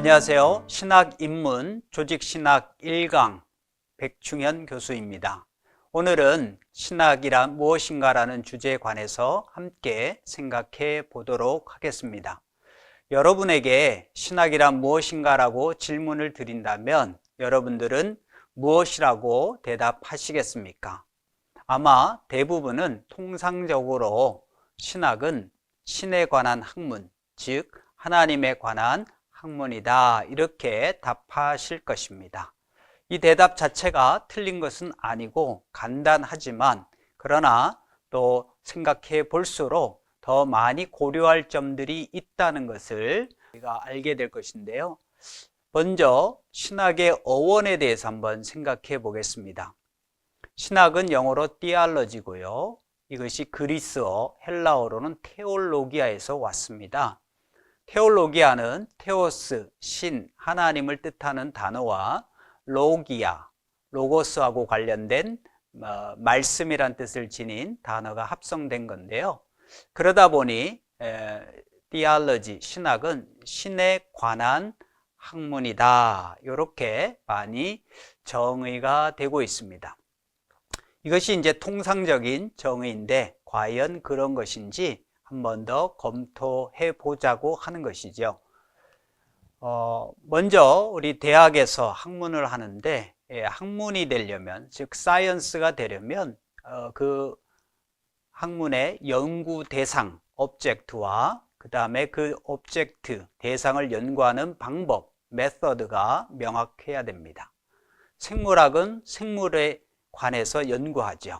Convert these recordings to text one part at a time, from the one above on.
안녕하세요. 신학입문 조직신학 1강 백충현 교수입니다. 오늘은 신학이란 무엇인가라는 주제에 관해서 함께 생각해 보도록 하겠습니다. 여러분에게 신학이란 무엇인가라고 질문을 드린다면 여러분들은 무엇이라고 대답하시겠습니까? 아마 대부분은 통상적으로 신학은 신에 관한 학문, 즉 하나님에 관한 학문이다, 이렇게 답하실 것입니다. 이 대답 자체가 틀린 것은 아니고 간단하지만 그러나 또 생각해 볼수록 더 많이 고려할 점들이 있다는 것을 우리가 알게 될 것인데요. 먼저 신학의 어원에 대해서 한번 생각해 보겠습니다. 신학은 영어로 theology고요. 이것이 그리스어, 헬라어로는 테올로기아에서 왔습니다. 테올로기아는 테오스, 신, 하나님을 뜻하는 단어와 로기아, 로고스하고 관련된 말씀이란 뜻을 지닌 단어가 합성된 건데요. 그러다 보니 theology, 신학은 신에 관한 학문이다, 이렇게 많이 정의가 되고 있습니다. 이것이 이제 통상적인 정의인데 과연 그런 것인지 한 번 더 검토해 보자고 하는 것이죠. 먼저 우리 대학에서 학문을 하는데 학문이 되려면, 즉 사이언스가 되려면 그 학문의 연구 대상, 오브젝트와 그 다음에 그 오브젝트, 대상을 연구하는 방법, 메서드가 명확해야 됩니다. 생물학은 생물에 관해서 연구하죠.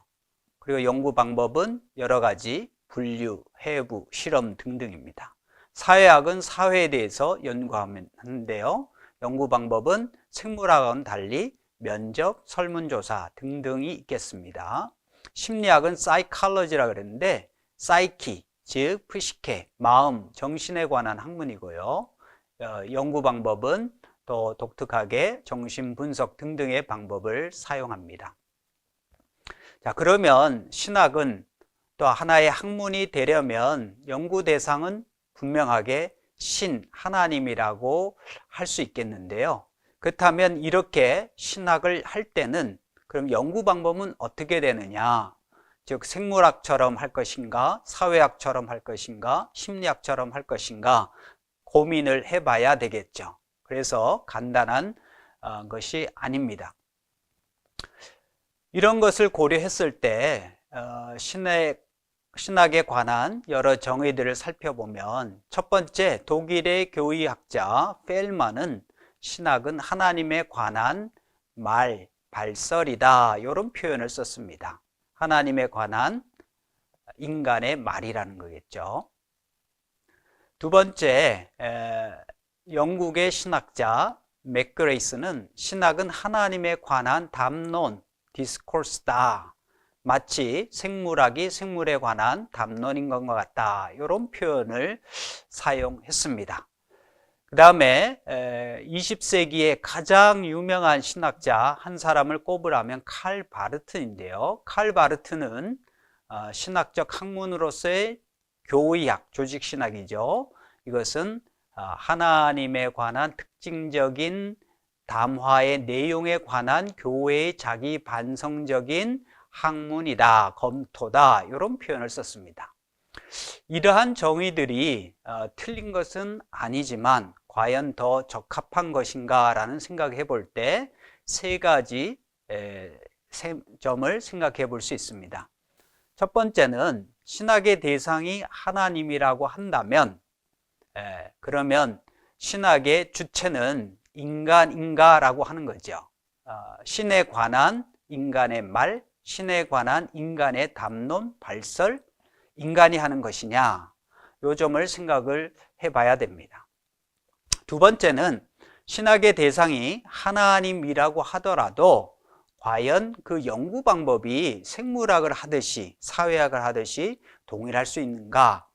그리고 연구 방법은 여러 가지 분류, 해부, 실험 등등입니다. 사회학은 사회에 대해서 연구하는데요. 연구 방법은 생물학과는 달리 면접, 설문조사 등등이 있겠습니다. 심리학은 사이콜로지라고 그랬는데 사이키, 즉 프시케, 마음, 정신에 관한 학문이고요. 연구 방법은 또 독특하게 정신분석 등등의 방법을 사용합니다. 자, 그러면 신학은 또 하나의 학문이 되려면 연구 대상은 분명하게 신, 하나님이라고 할 수 있겠는데요. 그렇다면 이렇게 신학을 할 때는 그럼 연구 방법은 어떻게 되느냐? 즉 생물학처럼 할 것인가, 사회학처럼 할 것인가, 심리학처럼 할 것인가 고민을 해봐야 되겠죠. 그래서 간단한 것이 아닙니다. 이런 것을 고려했을 때 신학에 관한 여러 정의들을 살펴보면 첫 번째, 독일의 교의학자 펠만은 신학은 하나님에 관한 말, 발설이다, 이런 표현을 썼습니다. 하나님에 관한 인간의 말이라는 거겠죠. 두 번째, 영국의 신학자 맥그레이스는 신학은 하나님에 관한 담론, 디스코스다, 마치 생물학이 생물에 관한 담론인 것 같다, 이런 표현을 사용했습니다. 그 다음에 20세기의 가장 유명한 신학자 한 사람을 꼽으라면 칼 바르트인데요. 칼 바르트는 신학적 학문으로서의 교의학, 조직신학이죠. 이것은 하나님에 관한 특징적인 담화의 내용에 관한 교회의 자기 반성적인 학문이다, 검토다, 이런 표현을 썼습니다. 이러한 정의들이 틀린 것은 아니지만 과연 더 적합한 것인가 라는 생각을 해볼 때 세 가지 점을 생각해 볼 수 있습니다. 첫 번째는 신학의 대상이 하나님이라고 한다면 그러면 신학의 주체는 인간인가라고 하는 거죠. 신에 관한 인간의 말, 신에 관한 인간의 담론, 발설, 인간이 하는 것이냐, 이 점을 생각을 해봐야 됩니다. 두 번째는 신학의 대상이 하나님이라고 하더라도 과연 그 연구 방법이 생물학을 하듯이 사회학을 하듯이 동일할 수 있는가?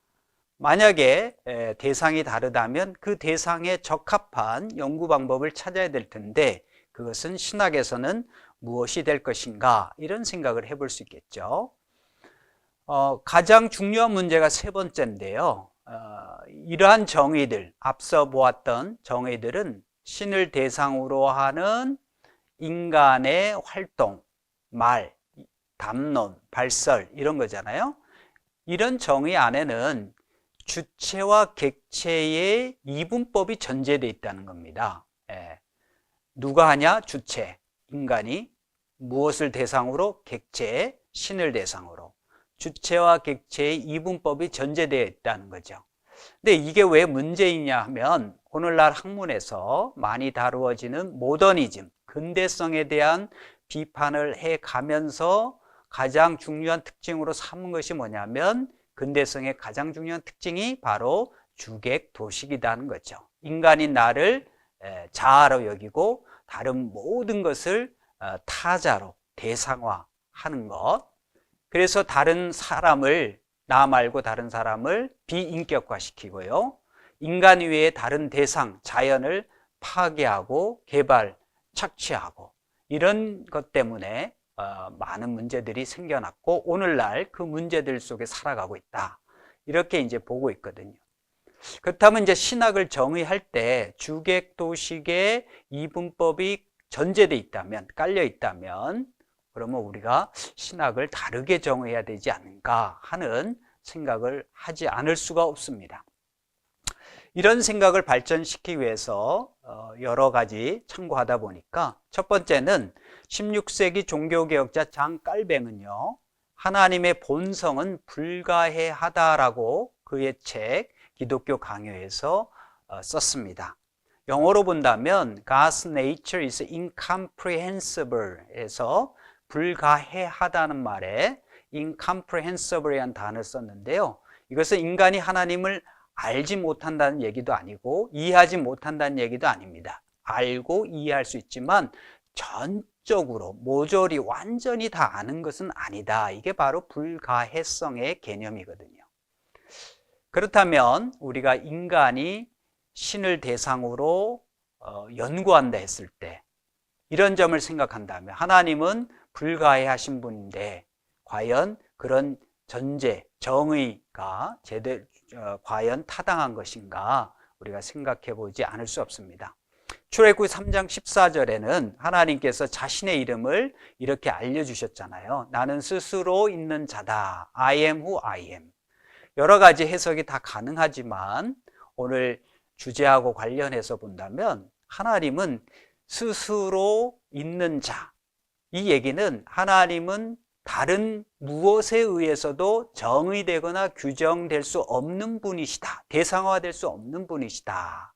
만약에 대상이 다르다면 그 대상에 적합한 연구 방법을 찾아야 될 텐데 그것은 신학에서는 무엇이 될 것인가, 이런 생각을 해볼 수 있겠죠. 가장 중요한 문제가 세 번째인데요. 이러한 정의들, 앞서 보았던 정의들은 신을 대상으로 하는 인간의 활동, 말, 담론, 발설 이런 거잖아요. 이런 정의 안에는 주체와 객체의 이분법이 전제되어 있다는 겁니다. 누가 하냐? 주체, 인간이. 무엇을 대상으로? 객체, 신을 대상으로. 주체와 객체의 이분법이 전제되어 있다는 거죠. 근데 이게 왜 문제이냐 하면 오늘날 학문에서 많이 다루어지는 모더니즘, 근대성에 대한 비판을 해가면서 가장 중요한 특징으로 삼은 것이 뭐냐면 근대성의 가장 중요한 특징이 바로 주객도식이라는 거죠. 인간이 나를 자아로 여기고 다른 모든 것을 타자로 대상화하는 것. 그래서 다른 사람을, 나 말고 다른 사람을 비인격화시키고요. 인간 외에 다른 대상, 자연을 파괴하고 개발, 착취하고 이런 것 때문에 많은 문제들이 생겨났고 오늘날 그 문제들 속에 살아가고 있다. 이렇게 이제 보고 있거든요. 그렇다면 이제 신학을 정의할 때 주객도식의 이분법이 전제되어 있다면, 깔려 있다면 그러면 우리가 신학을 다르게 정의해야 되지 않는가 하는 생각을 하지 않을 수가 없습니다. 이런 생각을 발전시키기 위해서 여러 가지 참고하다 보니까 첫 번째는 16세기 종교개혁자 장 깔뱅은요, 하나님의 본성은 불가해하다라고 그의 책 기독교 강요에서 썼습니다. 영어로 본다면 God's nature is incomprehensible 에서 불가해하다는 말에 incomprehensible이라는 단어를 썼는데요. 이것은 인간이 하나님을 알지 못한다는 얘기도 아니고 이해하지 못한다는 얘기도 아닙니다. 알고 이해할 수 있지만 전적으로 모조리 완전히 다 아는 것은 아니다. 이게 바로 불가해성의 개념이거든요. 그렇다면 우리가 인간이 신을 대상으로 연구한다 했을 때 이런 점을 생각한다면 하나님은 불가해하신 분인데 과연 그런 전제, 정의가 과연 타당한 것인가 우리가 생각해 보지 않을 수 없습니다. 출애굽기 3장 14절에는 하나님께서 자신의 이름을 이렇게 알려주셨잖아요. 나는 스스로 있는 자다. I am who I am. 여러 가지 해석이 다 가능하지만 오늘 주제하고 관련해서 본다면 하나님은 스스로 있는 자. 이 얘기는 하나님은 다른 무엇에 의해서도 정의되거나 규정될 수 없는 분이시다. 대상화될 수 없는 분이시다.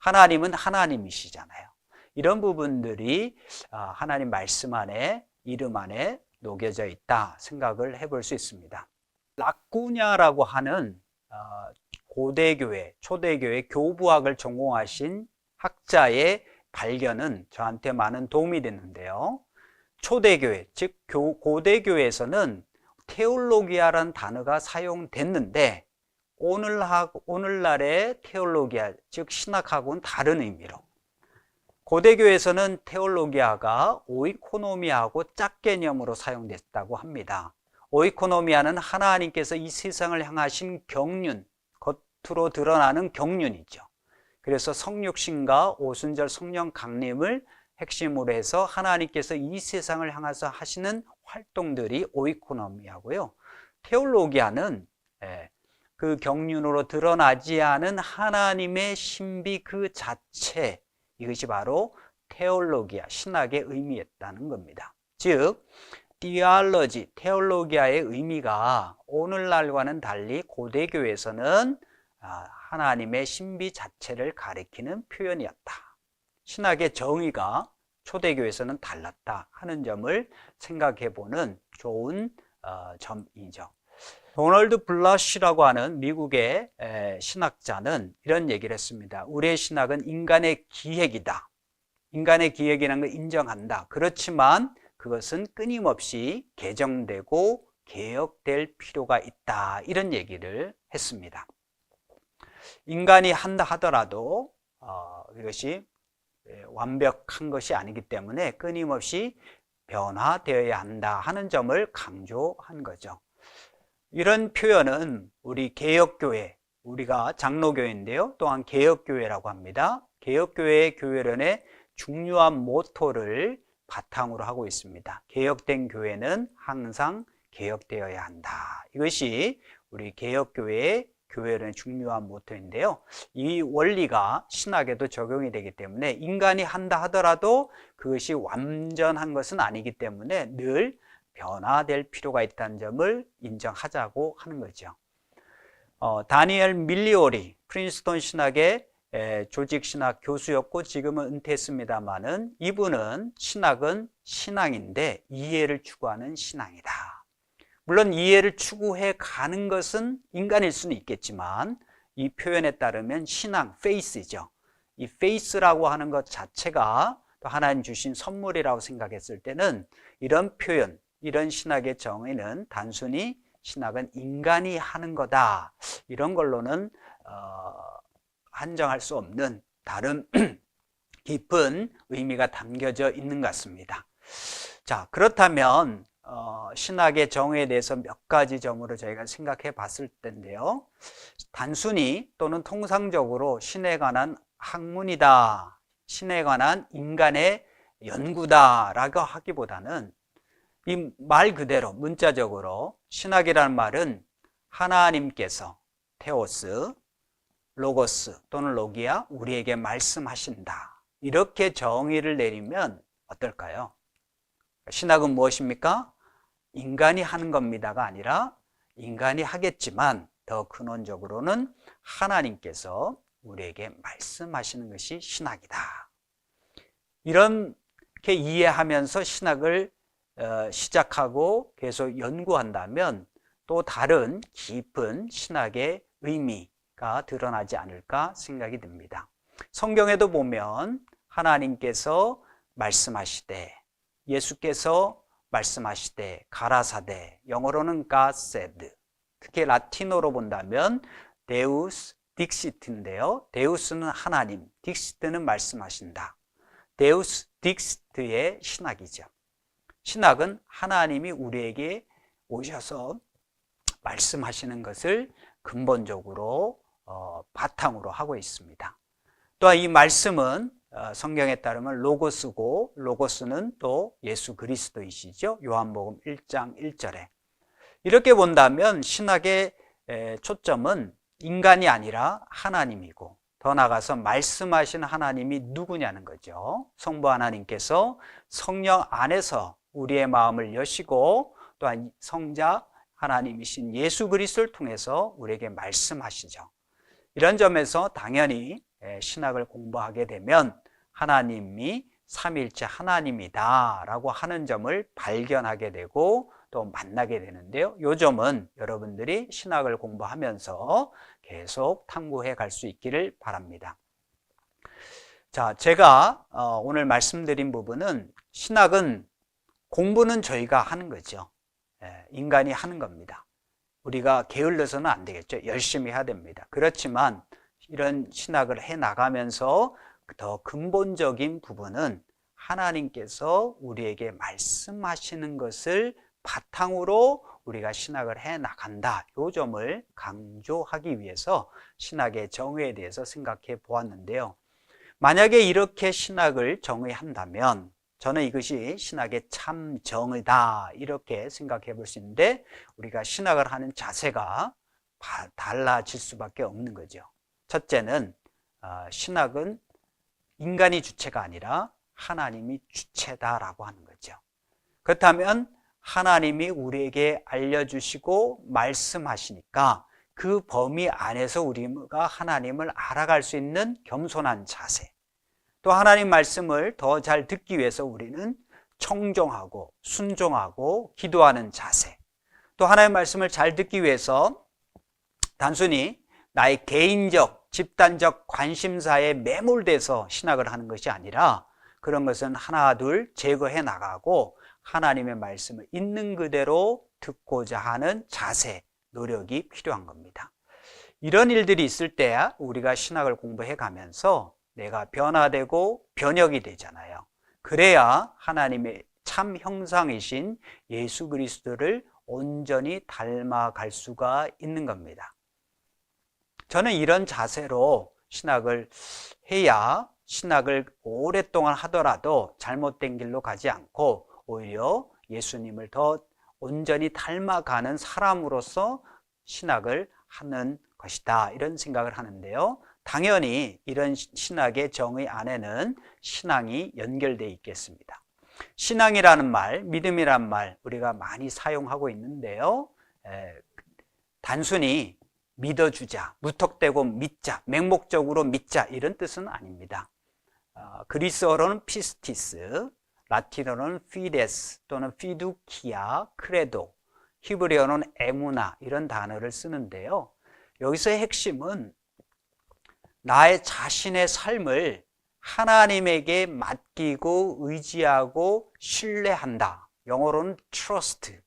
하나님은 하나님이시잖아요. 이런 부분들이 하나님 말씀 안에, 이름 안에 녹여져 있다 생각을 해볼 수 있습니다. 라꾸냐라고 하는 고대교회, 초대교회 교부학을 전공하신 학자의 발견은 저한테 많은 도움이 됐는데요. 초대교회, 즉 고대교회에서는 테올로기아라는 단어가 사용됐는데 오늘날의 테올로기아, 즉 신학하고는 다른 의미로 고대교회에서는 테올로기아가 오이코노미아하고 짝개념으로 사용됐다고 합니다. 오이코노미아는 하나님께서 이 세상을 향하신 경륜, 겉으로 드러나는 경륜이죠. 그래서 성육신과 오순절 성령 강림을 핵심으로 해서 하나님께서 이 세상을 향해서 하시는 활동들이 오이코노미아고요. 테올로기아는 그 경륜으로 드러나지 않은 하나님의 신비 그 자체, 이것이 바로 테올로기아, 신학의 의미였다는 겁니다. 즉 디알러지, 테올로기아의 의미가 오늘날과는 달리 고대교회에서는 하나님의 신비 자체를 가리키는 표현이었다. 신학의 정의가 초대교회에서는 달랐다 하는 점을 생각해보는 좋은 점이죠. 도널드 블러시라고 하는 미국의 신학자는 이런 얘기를 했습니다. 우리의 신학은 인간의 기획이다. 인간의 기획이라는 걸 인정한다. 그렇지만 그것은 끊임없이 개정되고 개혁될 필요가 있다. 이런 얘기를 했습니다. 인간이 한다 하더라도 이것이 완벽한 것이 아니기 때문에 끊임없이 변화되어야 한다 하는 점을 강조한 거죠. 이런 표현은 우리 개혁교회, 우리가 장로교회인데요. 또한 개혁교회라고 합니다. 개혁교회의 교회론의 중요한 모토를 바탕으로 하고 있습니다. 개혁된 교회는 항상 개혁되어야 한다. 이것이 우리 개혁교회의 교회론의 중요한 모토인데요. 이 원리가 신학에도 적용이 되기 때문에 인간이 한다 하더라도 그것이 완전한 것은 아니기 때문에 늘 변화될 필요가 있다는 점을 인정하자고 하는 거죠. 다니엘 밀리오리 프린스턴 신학의 조직신학 교수였고 지금은 은퇴했습니다마는 이분은 신학은 신앙인데 이해를 추구하는 신앙이다. 물론 이해를 추구해 가는 것은 인간일 수는 있겠지만 이 표현에 따르면 신앙, 페이스죠. 이 페이스라고 하는 것 자체가 또 하나님 주신 선물이라고 생각했을 때는 이런 표현, 이런 신학의 정의는 단순히 신학은 인간이 하는 거다. 이런 걸로는 한정할 수 없는 다른 깊은 의미가 담겨져 있는 것 같습니다. 자, 그렇다면 신학의 정의에 대해서 몇 가지 점으로 저희가 생각해 봤을 텐데요. 단순히 또는 통상적으로 신에 관한 학문이다, 신에 관한 인간의 연구다라고 하기보다는 이 말 그대로 문자적으로 신학이라는 말은 하나님께서 테오스, 로고스 또는 로기아 우리에게 말씀하신다. 이렇게 정의를 내리면 어떨까요? 신학은 무엇입니까? 인간이 하는 겁니다가 아니라 인간이 하겠지만 더 근원적으로는 하나님께서 우리에게 말씀하시는 것이 신학이다. 이렇게 이해하면서 신학을 시작하고 계속 연구한다면 또 다른 깊은 신학의 의미가 드러나지 않을까 생각이 듭니다. 성경에도 보면 하나님께서 말씀하시되, 예수께서 말씀하시되, 가라사대, 영어로는 God said, 특히 라틴어로 본다면 데우스 딕시트인데요. 데우스는 하나님, 딕시트는 말씀하신다. 데우스 딕시트의 신학이죠. 신학은 하나님이 우리에게 오셔서 말씀하시는 것을 근본적으로 바탕으로 하고 있습니다. 또한 이 말씀은 성경에 따르면 로고스고, 로고스는 또 예수 그리스도이시죠. 요한복음 1장 1절에. 이렇게 본다면 신학의 초점은 인간이 아니라 하나님이고, 더 나아가서 말씀하신 하나님이 누구냐는 거죠. 성부 하나님께서 성령 안에서 우리의 마음을 여시고 또한 성자 하나님이신 예수 그리스도를 통해서 우리에게 말씀하시죠. 이런 점에서 당연히 신학을 공부하게 되면 하나님이 삼위일체 하나님이다 라고 하는 점을 발견하게 되고 또 만나게 되는데요. 이 점은 여러분들이 신학을 공부하면서 계속 탐구해 갈 수 있기를 바랍니다. 자, 제가 오늘 말씀드린 부분은 신학은 공부는 저희가 하는 거죠. 인간이 하는 겁니다. 우리가 게을러서는 안 되겠죠. 열심히 해야 됩니다. 그렇지만 이런 신학을 해 나가면서 더 근본적인 부분은 하나님께서 우리에게 말씀하시는 것을 바탕으로 우리가 신학을 해 나간다. 이 점을 강조하기 위해서 신학의 정의에 대해서 생각해 보았는데요. 만약에 이렇게 신학을 정의한다면 저는 이것이 신학의 참 정의다 이렇게 생각해 볼 수 있는데 우리가 신학을 하는 자세가 달라질 수밖에 없는 거죠. 첫째는 신학은 인간이 주체가 아니라 하나님이 주체다라고 하는 거죠. 그렇다면 하나님이 우리에게 알려주시고 말씀하시니까 그 범위 안에서 우리가 하나님을 알아갈 수 있는 겸손한 자세, 또 하나님 말씀을 더 잘 듣기 위해서 우리는 청종하고 순종하고 기도하는 자세, 또 하나님 말씀을 잘 듣기 위해서 단순히 나의 개인적, 집단적 관심사에 매몰돼서 신학을 하는 것이 아니라 그런 것은 하나 둘 제거해 나가고 하나님의 말씀을 있는 그대로 듣고자 하는 자세, 노력이 필요한 겁니다. 이런 일들이 있을 때 우리가 신학을 공부해 가면서 내가 변화되고 변혁이 되잖아요. 그래야 하나님의 참 형상이신 예수 그리스도를 온전히 닮아갈 수가 있는 겁니다. 저는 이런 자세로 신학을 해야 신학을 오랫동안 하더라도 잘못된 길로 가지 않고 오히려 예수님을 더 온전히 닮아가는 사람으로서 신학을 하는 것이다, 이런 생각을 하는데요. 당연히 이런 신학의 정의 안에는 신앙이 연결되어 있겠습니다. 신앙이라는 말, 믿음이란 말 우리가 많이 사용하고 있는데요. 단순히 믿어주자, 무턱대고 믿자, 맹목적으로 믿자, 이런 뜻은 아닙니다. 그리스어로는 피스티스, 라틴어로는 피데스 또는 피두키아, 크레도, 히브리어로는 에무나, 이런 단어를 쓰는데요. 여기서의 핵심은 나의 자신의 삶을 하나님에게 맡기고 의지하고 신뢰한다. 영어로는 trust,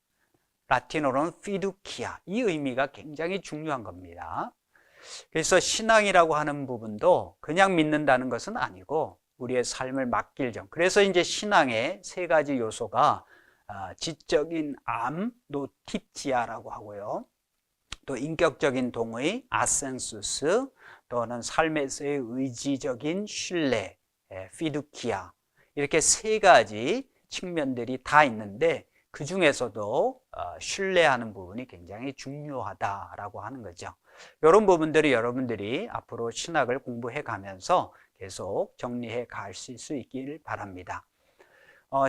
라틴어로는 fiducia. 이 의미가 굉장히 중요한 겁니다. 그래서 신앙이라고 하는 부분도 그냥 믿는다는 것은 아니고 우리의 삶을 맡길 점. 그래서 이제 신앙의 세 가지 요소가 지적인 암, 노티티아라고 하고요. 또 인격적인 동의, 아센수스, 또는 삶에서의 의지적인 신뢰, 피두키아, 이렇게 세 가지 측면들이 다 있는데 그 중에서도 신뢰하는 부분이 굉장히 중요하다라고 하는 거죠. 이런 부분들이 여러분들이 앞으로 신학을 공부해 가면서 계속 정리해 가실 수 있길 바랍니다.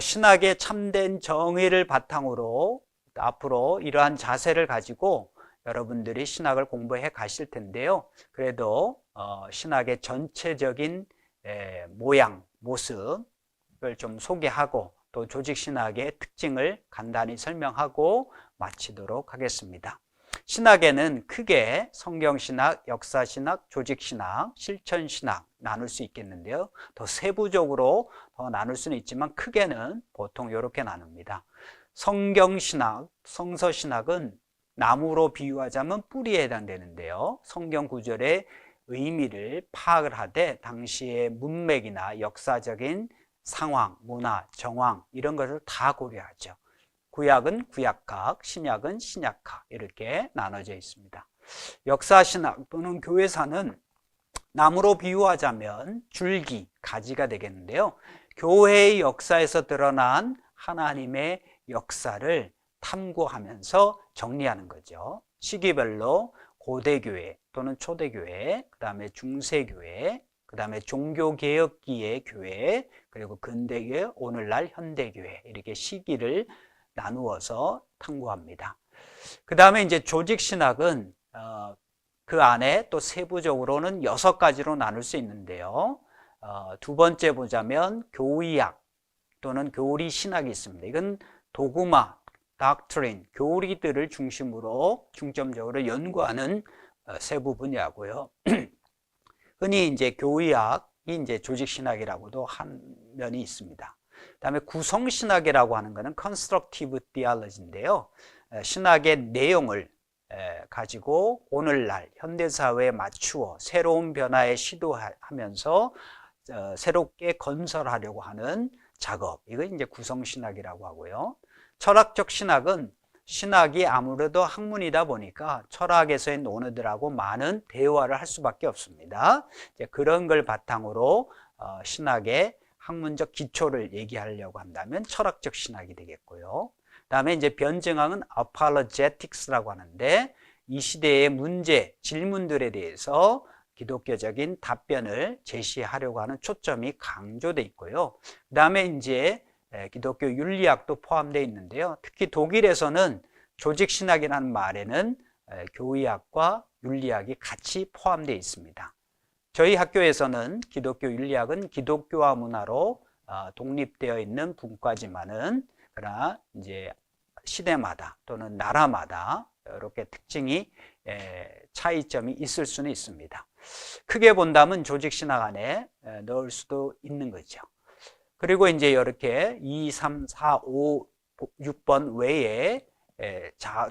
신학의 참된 정의를 바탕으로 앞으로 이러한 자세를 가지고 여러분들이 신학을 공부해 가실 텐데요. 그래도 신학의 전체적인 모양, 모습을 좀 소개하고 또 조직신학의 특징을 간단히 설명하고 마치도록 하겠습니다. 신학에는 크게 성경신학, 역사신학, 조직신학, 실천신학 나눌 수 있겠는데요. 더 세부적으로 더 나눌 수는 있지만 크게는 보통 이렇게 나눕니다. 성경신학, 성서신학은 나무로 비유하자면 뿌리에 해당되는데요. 성경 구절의 의미를 파악을 하되 당시의 문맥이나 역사적인 상황, 문화, 정황 이런 것을 다 고려하죠. 구약은 구약학, 신약은 신약학 이렇게 나눠져 있습니다. 역사신학 또는 교회사는 나무로 비유하자면 줄기, 가지가 되겠는데요. 교회의 역사에서 드러난 하나님의 역사를 탐구하면서 정리하는 거죠. 시기별로 고대교회 또는 초대교회, 그 다음에 중세교회, 그 다음에 종교개혁기의 교회, 그리고 근대교회, 오늘날 현대교회 이렇게 시기를 나누어서 탐구합니다. 그 다음에 이제 조직신학은 그 안에 또 세부적으로는 6가지로 나눌 수 있는데요. 두 번째 보자면 교의학 또는 교리신학이 있습니다. 이건 도구마, doctrine, 교리들을 중심으로 중점적으로 연구하는 세부 분야고요. 흔히 이제 교의학이 이제 조직신학이라고도 한 면이 있습니다. 그다음에 구성신학이라고 하는 것은 constructive theology인데요. 신학의 내용을 가지고 오늘날 현대사회에 맞추어 새로운 변화에 시도하면서 새롭게 건설하려고 하는 작업, 이거 이제 구성신학이라고 하고요. 철학적 신학은 신학이 아무래도 학문이다 보니까 철학에서의 논어들하고 많은 대화를 할 수밖에 없습니다. 이제 그런 걸 바탕으로 신학의 학문적 기초를 얘기하려고 한다면 철학적 신학이 되겠고요. 그다음에 이제 변증학은 apologetics라고 하는데 이 시대의 문제, 질문들에 대해서 기독교적인 답변을 제시하려고 하는 초점이 강조되어 있고요. 그다음에 이제 기독교 윤리학도 포함되어 있는데요. 특히 독일에서는 조직신학이라는 말에는 교의학과 윤리학이 같이 포함되어 있습니다. 저희 학교에서는 기독교 윤리학은 기독교와 문화로 독립되어 있는 분과지만은 그러나 이제 시대마다 또는 나라마다 이렇게 특징이 차이점이 있을 수는 있습니다. 크게 본다면 조직신학 안에 넣을 수도 있는 거죠. 그리고 이제 이렇게 2, 3, 4, 5, 6번 외에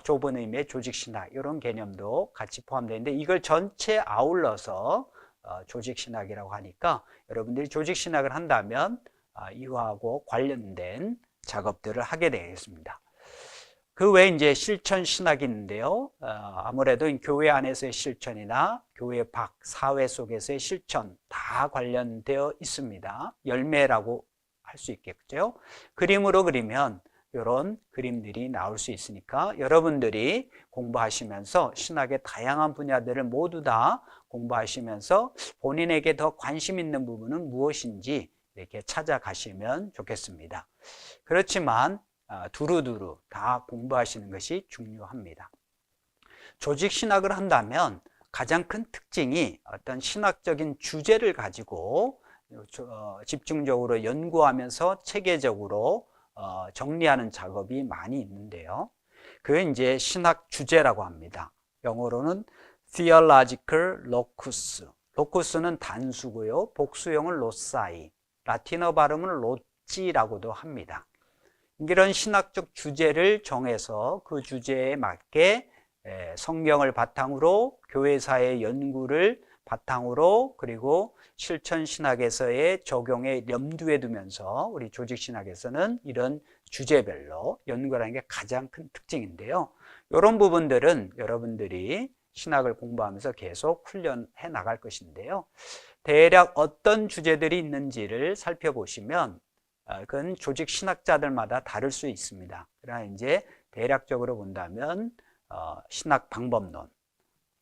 좁은 의미의 조직신학 이런 개념도 같이 포함되는데 이걸 전체 아울러서 조직신학이라고 하니까 여러분들이 조직신학을 한다면 이거하고 관련된 작업들을 하게 되겠습니다. 그 외에 이제 실천 신학이 있는데요. 아무래도 교회 안에서의 실천이나 교회 밖 사회 속에서의 실천 다 관련되어 있습니다. 열매라고 할 수 있겠죠. 그림으로 그리면 이런 그림들이 나올 수 있으니까 여러분들이 공부하시면서 신학의 다양한 분야들을 모두 다 공부하시면서 본인에게 더 관심 있는 부분은 무엇인지 이렇게 찾아가시면 좋겠습니다. 그렇지만 두루두루 다 공부하시는 것이 중요합니다. 조직 신학을 한다면 가장 큰 특징이 어떤 신학적인 주제를 가지고 집중적으로 연구하면서 체계적으로 정리하는 작업이 많이 있는데요. 그게 이제 신학 주제라고 합니다. 영어로는 theological locus. locus는 단수고요. 복수형은 loci. 라틴어 발음은 로찌라고도 합니다. 이런 신학적 주제를 정해서 그 주제에 맞게 성경을 바탕으로 교회사의 연구를 바탕으로 그리고 실천 신학에서의 적용에 염두에 두면서 우리 조직 신학에서는 이런 주제별로 연구하는 게 가장 큰 특징인데요. 이런 부분들은 여러분들이 신학을 공부하면서 계속 훈련해 나갈 것인데요. 대략 어떤 주제들이 있는지를 살펴보시면 그건 조직 신학자들마다 다를 수 있습니다. 그러나 이제 대략적으로 본다면 신학 방법론,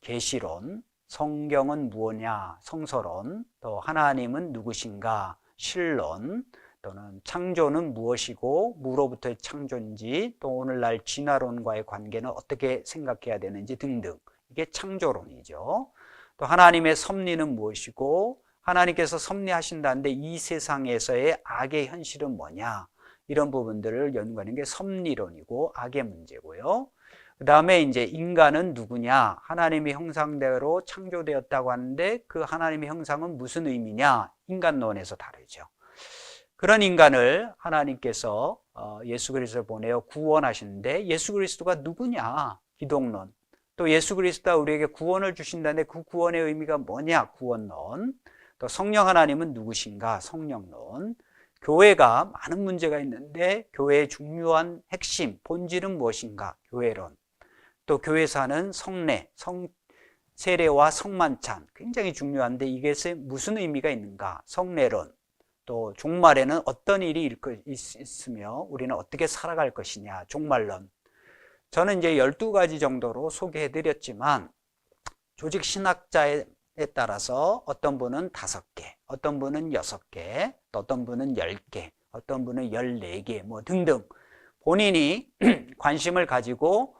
계시론, 성경은 무엇냐, 성서론, 또 하나님은 누구신가, 신론, 또는 창조는 무엇이고 무로부터의 창조인지, 또 오늘날 진화론과의 관계는 어떻게 생각해야 되는지 등등. 이게 창조론이죠. 또 하나님의 섭리는 무엇이고 하나님께서 섭리하신다는데 이 세상에서의 악의 현실은 뭐냐, 이런 부분들을 연구하는 게 섭리론이고 악의 문제고요. 그 다음에 이제 인간은 누구냐, 하나님의 형상대로 창조되었다고 하는데 그 하나님의 형상은 무슨 의미냐, 인간론에서 다르죠. 그런 인간을 하나님께서 예수 그리스도를 보내어 구원하시는데 예수 그리스도가 누구냐, 기독론. 또 예수 그리스도가 우리에게 구원을 주신다는데 그 구원의 의미가 뭐냐, 구원론. 또 성령 하나님은 누구신가, 성령론. 교회가 많은 문제가 있는데 교회의 중요한 핵심, 본질은 무엇인가, 교회론. 또 교회사는 성례, 세례와 성만찬 굉장히 중요한데 이것에 무슨 의미가 있는가, 성례론. 또 종말에는 어떤 일이 있으며 우리는 어떻게 살아갈 것이냐, 종말론. 저는 이제 12가지 정도로 소개해 드렸지만 조직 신학자에 따라서 어떤 분은 5개, 어떤 분은 6개, 또 어떤 분은 10개, 어떤 분은 14개 뭐 등등 본인이 관심을 가지고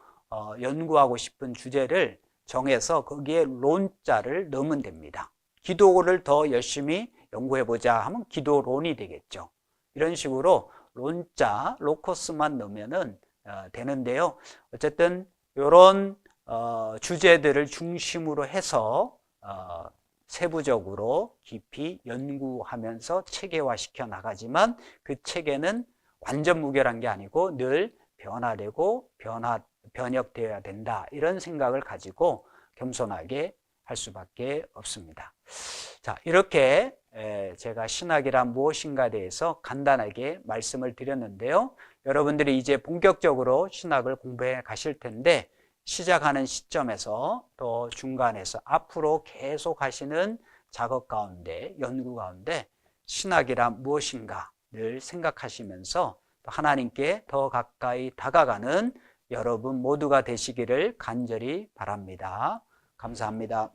연구하고 싶은 주제를 정해서 거기에 론자를 넣으면 됩니다. 기도를 더 열심히 연구해보자 하면 기도론이 되겠죠. 이런 식으로 론자, 로커스만 넣으면 되는데요. 어쨌든 이런 주제들을 중심으로 해서 세부적으로 깊이 연구하면서 체계화시켜 나가지만 그 체계는 완전 무결한 게 아니고 늘 변화되고 변혁되어야 된다, 이런 생각을 가지고 겸손하게 할 수밖에 없습니다. 자, 이렇게 제가 신학이란 무엇인가에 대해서 간단하게 말씀을 드렸는데요. 여러분들이 이제 본격적으로 신학을 공부해 가실 텐데 시작하는 시점에서 또 중간에서 앞으로 계속 하시는 작업 가운데, 연구 가운데 신학이란 무엇인가 늘 생각하시면서 하나님께 더 가까이 다가가는 여러분 모두가 되시기를 간절히 바랍니다. 감사합니다.